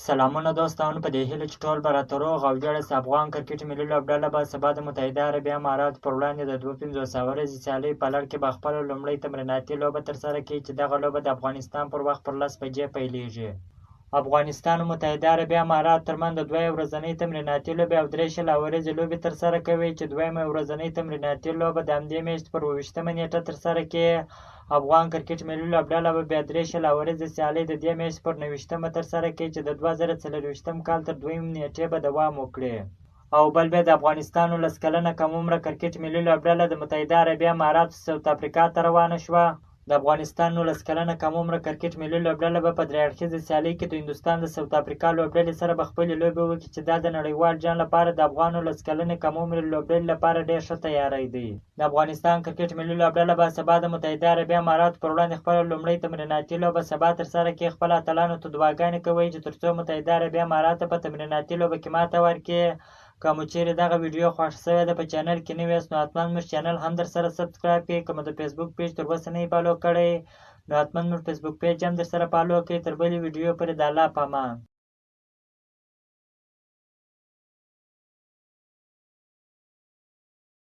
سلامونه دوستانو، په دې هیله چې ټول به راته روغ او جوړ است. افغان کرکټ ملي لوبډله به سبا د متحده عربي اماراتو پر وړاندې د 250 ورځې سیالۍ په لړ کې به خپله لومړۍ تمریناتي لوبه ترسره کړي چې دغه لوبه د افغانستان پر وخت پر 10 بجې پیلیږي. افغانستان او متحده عربي امارات ترمنځ د 2 ورځنۍ تمریناتي لوبې او 3 شل ورځې لوبې ترسره کوي چې دویمه ورځنۍ تمریناتي لوبه د همدې میاشتې پر 28مه نیټه ترسره کړي. افغان کرکټ ملي لوبډله به بیا 3 شل ورځې سیالۍ د دې میاشتې پر 29مه ترسره کړي چې د 2024 کال تر 2 نیټې به دوام وکړي. او بل بیا د افغانستان 19 کلنه کم عمره کرکټ ملي لوبډله د متحده عربي اماراتو ساوت افریقا ته روانه شوه. د افغانستان 19 کلنه کم عمره کرکټ ملي لوبډله به په 3 اړخیزه سیالۍ کې د هندوستان د ساوت افریقا لوبډلې سره به خپلې لوبې وکړي چې دا د نړیوال جام لپاره د افغان 19 کلنې کم عمرې لوبډلې لپاره ډېر ښه تیاری دی. د افغانستان کرکټ ملي لوبډله به سبا د متحده عربي اماراتو پر وړاندې خپله لومړۍ تمریناتي لوبه سبا ترسره کړي. خپلو اتلانو ته دعاګانې کوي چې تر څو متحده عربي امارات په تمریناتي لوبه کې ماته ورکړي. که مو چیرې دغه ویډیو خوښ شوې ده په چینل کې نوي یاست نو حتما زموږ چینل هم درسره سبسکرایب کړئ. که مو د فیسبوک پیج تر اوسه نه یې فالو کړی نو حتما زموږ فیسبوک پیج هم درسره فالو کړئ. تر بلې ویډیو پورې د الله په امان.